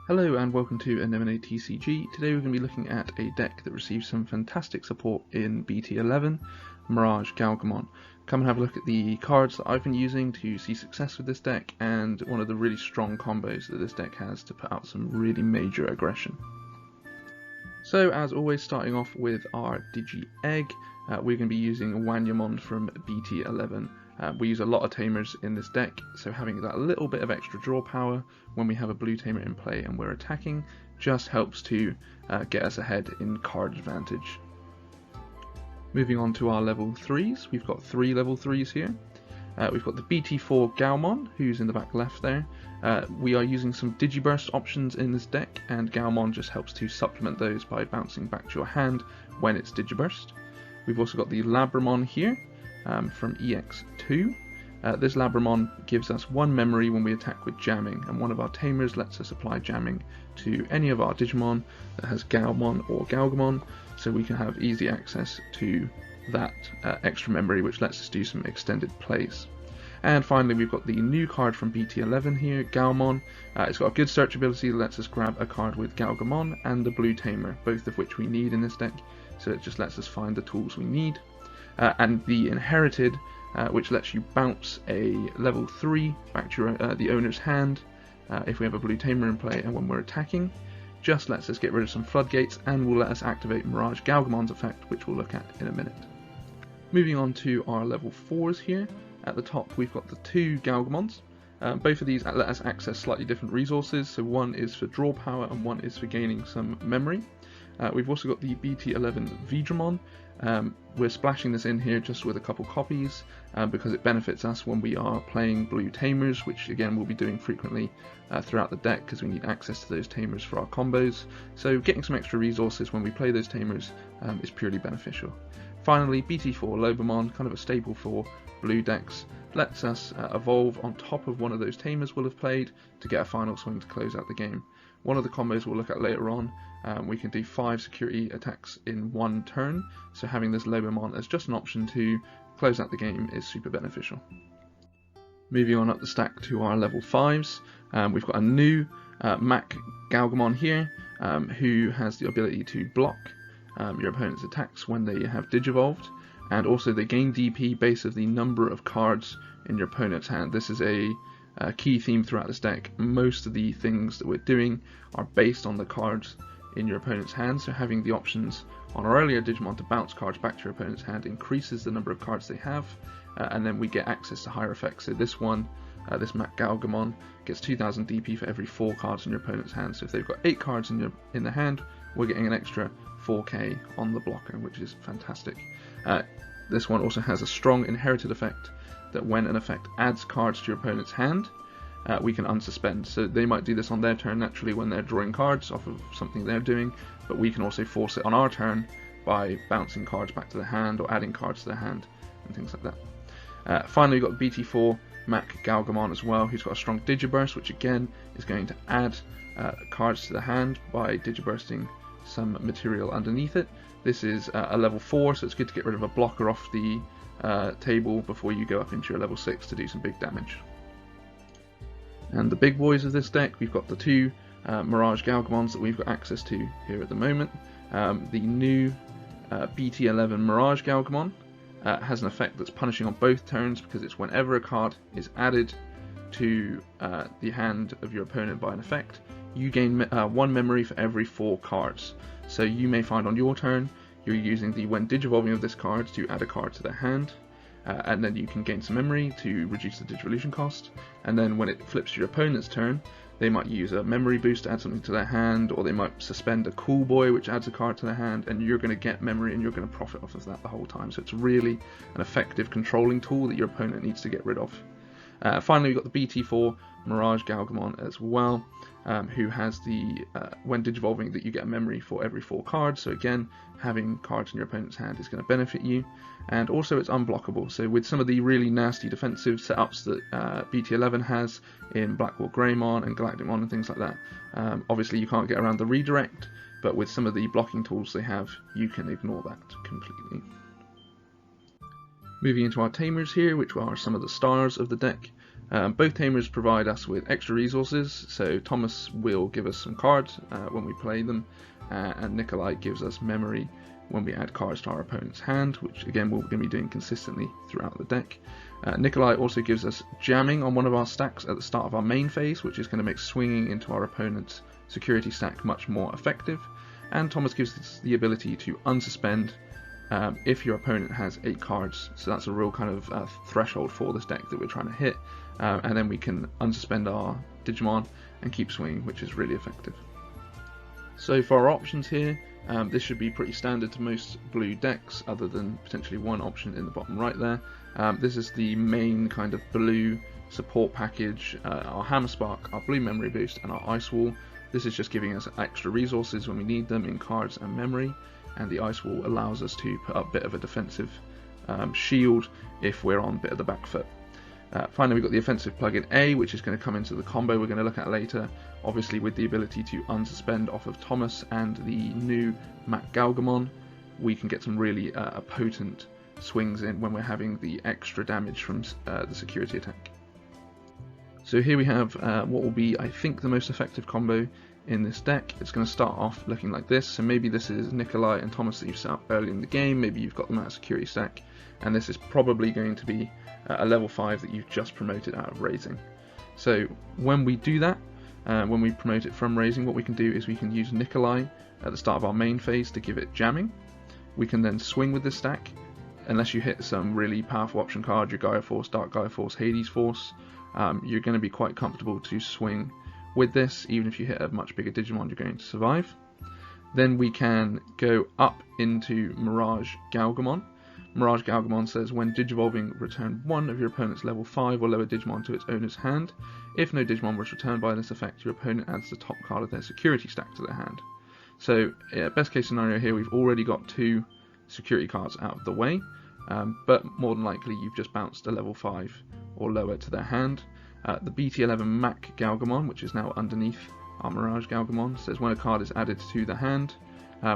Hello and welcome to Anemone TCG. Today we're going to be looking at a deck that receives some fantastic support in BT11, MirageGaogamon. Come and have a look at the cards that I've been using to see success with this deck and one of the really strong combos that this deck has to put out some really major aggression. So as always, starting off with our Digi-Egg, we're going to be using Wanyamon from BT11. We use a lot of tamers in this deck, so having that little bit of extra draw power when we have a blue tamer in play and we're attacking just helps to get us ahead in card advantage. Moving on to our level 3s, we've got 3 level 3s here. We've got the BT4 Gaomon, who's in the back left there. We are using some Digiburst options in this deck, and Gaomon just helps to supplement those by bouncing back to your hand when it's Digiburst. We've also got the Labramon here, from EX2. This Labramon gives us 1 memory when we attack with jamming, and one of our tamers lets us apply jamming to any of our Digimon that has Gaomon or Gaogamon, so we can have easy access to that extra memory, which lets us do some extended plays. And finally, we've got the new card from BT11 here, Gaomon. It's got a good search ability that lets us grab a card with Gaogamon and the blue tamer, both of which we need in this deck, so it just lets us find the tools we need. And the Inherited, which lets you bounce a level 3 back to the owner's hand if we have a blue tamer in play and when we're attacking, just lets us get rid of some floodgates and will let us activate MirageGaogamon's effect, which we'll look at in a minute. Moving on to our level 4s here. At the top we've got the 2 Gaogamons. Both of these let us access slightly different resources, so one is for draw power and one is for gaining some memory. We've also got the BT11 Vidramon. We're splashing this in here just with a couple copies because it benefits us when we are playing blue tamers, which again we'll be doing frequently throughout the deck because we need access to those tamers for our combos. So getting some extra resources when we play those tamers is purely beneficial. Finally, BT4 Lobomon, kind of a staple for blue decks, lets us evolve on top of one of those tamers we'll have played to get a final swing to close out the game. One of the combos we'll look at later on, we can do 5 security attacks in 1 turn, so having this Lobomon as just an option to close out the game is super beneficial. Moving on up the stack to our level 5s, we've got a new MirageGaogamon here, who has the ability to block your opponent's attacks when they have Digivolved, and also they gain DP based on the number of cards in your opponent's hand. This is a key theme throughout this deck. Most of the things that we're doing are based on the cards in your opponent's hand, so having the options on our earlier Digimon to bounce cards back to your opponent's hand increases the number of cards they have, and then we get access to higher effects. So this one, this MirageGaogamon, gets 2000 DP for every 4 cards in your opponent's hand. So if they've got 8 cards in the hand, we're getting an extra 4k on the blocker, which is fantastic. This one also has a strong inherited effect that when an effect adds cards to your opponent's hand, we can unsuspend. So they might do this on their turn naturally when they're drawing cards off of something they're doing, but we can also force it on our turn by bouncing cards back to the hand or adding cards to the hand and things like that. Finally, we've got BT4 MirageGaogamon as well, who's got a strong Digiburst, which again is going to add cards to the hand by Digibursting some material underneath it. This is a level 4, so it's good to get rid of a blocker off the table before you go up into your level 6 to do some big damage. And the big boys of this deck, we've got the 2 MirageGaogamons that we've got access to here at the moment. The new BT11 MirageGaogamon has an effect that's punishing on both turns because it's whenever a card is added to the hand of your opponent by an effect, you gain 1 memory for every 4 cards. So you may find on your turn you're using the when Digivolving of this card to add a card to their hand, and then you can gain some memory to reduce the Digivolution cost, and then when it flips to your opponent's turn, they might use a memory boost to add something to their hand, or they might suspend a Cool Boy which adds a card to their hand, and you're going to get memory and you're going to profit off of that the whole time. So it's really an effective controlling tool that your opponent needs to get rid of. Finally, we've got the BT4 MirageGaogamon as well, who has the when Digivolving that you get a memory for every 4 cards, so again having cards in your opponent's hand is going to benefit you, and also it's unblockable. So with some of the really nasty defensive setups that BT11 has in Blackwall Greymon and Galacticmon and things like that, obviously you can't get around the redirect, but with some of the blocking tools they have you can ignore that completely. Moving into our tamers here, which are some of the stars of the deck. Both tamers provide us with extra resources, so Thomas will give us some cards when we play them, and Nikolai gives us memory when we add cards to our opponent's hand, which again we're going to be doing consistently throughout the deck. Nikolai also gives us jamming on one of our stacks at the start of our main phase, which is going to make swinging into our opponent's security stack much more effective. And Thomas gives us the ability to unsuspend if your opponent has 8 cards, so that's a real kind of threshold for this deck that we're trying to hit, and then we can unsuspend our Digimon and keep swinging, which is really effective. So for our options here, this should be pretty standard to most blue decks, other than potentially one option in the bottom right there. This is the main kind of blue support package, our Hammer Spark, our blue memory boost, and our Ice Wall. This is just giving us extra resources when we need them in cards and memory, and the Ice Wall allows us to put up a bit of a defensive shield if we're on a bit of the back foot. Finally, we've got the offensive plugin A, which is going to come into the combo we're going to look at later, obviously with the ability to unsuspend off of Thomas and the new MirageGaogamon. We can get some really potent swings in when we're having the extra damage from the security attack. So here we have what will be, I think, the most effective combo in this deck. It's going to start off looking like this. So maybe this is Nikolai and Thomas that you've set up early in the game, maybe you've got them at a security stack, and this is probably going to be a level 5 that you've just promoted out of raising. So when we do that, when we promote it from raising, what we can do is we can use Nikolai at the start of our main phase to give it jamming. We can then swing with this stack, unless you hit some really powerful option card, your Gaia Force, Dark Gaia Force, Hades Force, you're going to be quite comfortable to swing with this. Even if you hit a much bigger Digimon, you're going to survive. Then we can go up into MirageGaogamon. MirageGaogamon says, when Digivolving, return one of your opponent's level 5 or lower Digimon to its owner's hand. If no Digimon was returned by this effect, your opponent adds the top card of their security stack to their hand. So, best case scenario here, we've already got 2 security cards out of the way, but more than likely you've just bounced a level 5 or lower to their hand. The BT11 MirageGaogamon, which is now underneath our MirageGaogamon, says when a card is added to the hand,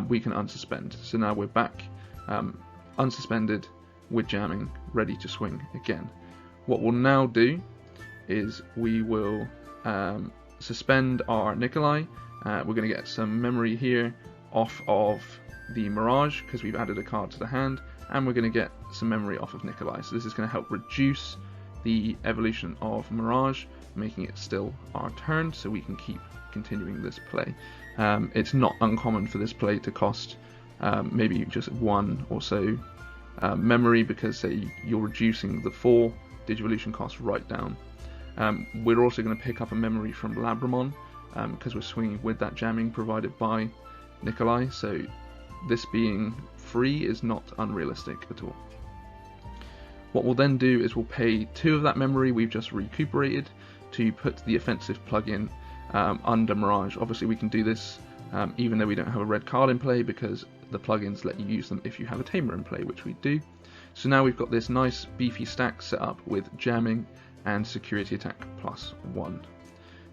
we can unsuspend. So now we're back unsuspended with jamming, ready to swing again. What we'll now do is we will suspend our Nikolai. We're going to get some memory here off of the Mirage because we've added a card to the hand, and we're going to get some memory off of Nikolai. So this is going to help reduce the evolution of Mirage, making it still our turn so we can keep continuing this play. It's not uncommon for this play to cost maybe just 1 or so memory, because you're reducing the 4 Digivolution cost right down. We're also going to pick up a memory from Labramon because we're swinging with that jamming provided by Nikolai, so this being free is not unrealistic at all. What we'll then do is we'll pay 2 of that memory we've just recuperated to put the offensive plugin under Mirage. Obviously we can do this even though we don't have a red card in play, because the plugins let you use them if you have a tamer in play, which we do. So now we've got this nice beefy stack set up with jamming and security attack +1.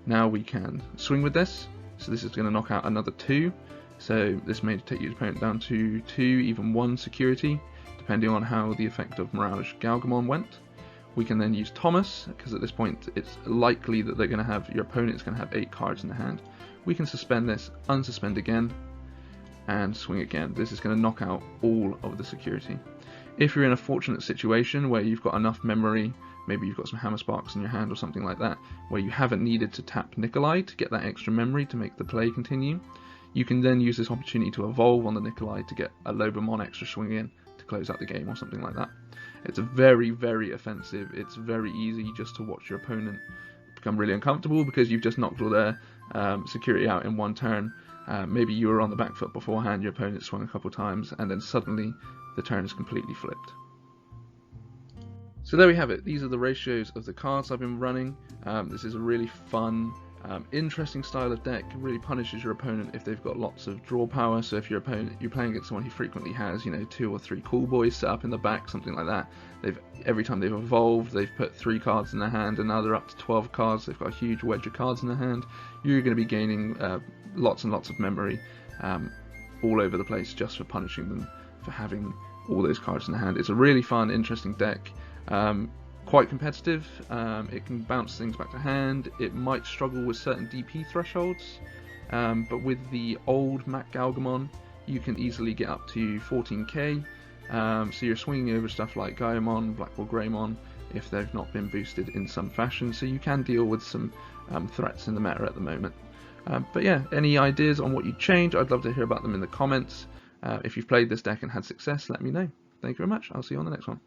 Now we can swing with this, so this is going to knock out another 2, so this may take your opponent down to 2, even 1 security, depending on how the effect of MirageGaogamon went. We can then use Thomas, because at this point it's likely that your opponent's going to have 8 cards in the hand. We can suspend this, unsuspend again, and swing again. This is going to knock out all of the security. If you're in a fortunate situation where you've got enough memory, maybe you've got some Hammer Sparks in your hand or something like that, where you haven't needed to tap Nikolai to get that extra memory to make the play continue, you can then use this opportunity to evolve on the Nikolai to get a Lobomon extra swing in to close out the game or something like that. It's very, very offensive. It's very easy just to watch your opponent become really uncomfortable because you've just knocked all their security out in 1 turn. Maybe you were on the back foot beforehand, your opponent swung a couple times, and then suddenly the turn is completely flipped. So there we have it. These are the ratios of the cards I've been running. This is a really fun, interesting style of deck. It really punishes your opponent if they've got lots of draw power. So if you're playing against someone who frequently has, 2 or 3 cool boys set up in the back, something like that. Every time they've evolved, they've put 3 cards in their hand, and now they're up to 12 cards. They've got a huge wedge of cards in their hand. You're going to be gaining lots and lots of memory all over the place just for punishing them for having all those cards in their hand. It's a really fun, interesting deck. quite competitive. It can bounce things back to hand. It might struggle with certain DP thresholds, but with the old MirageGaogamon, you can easily get up to 14k. So you're swinging over stuff like Gaomon, Blackwall Greymon, if they've not been boosted in some fashion. So you can deal with some threats in the meta at the moment. But yeah, any ideas on what you'd change? I'd love to hear about them in the comments. If you've played this deck and had success, let me know. Thank you very much. I'll see you on the next one.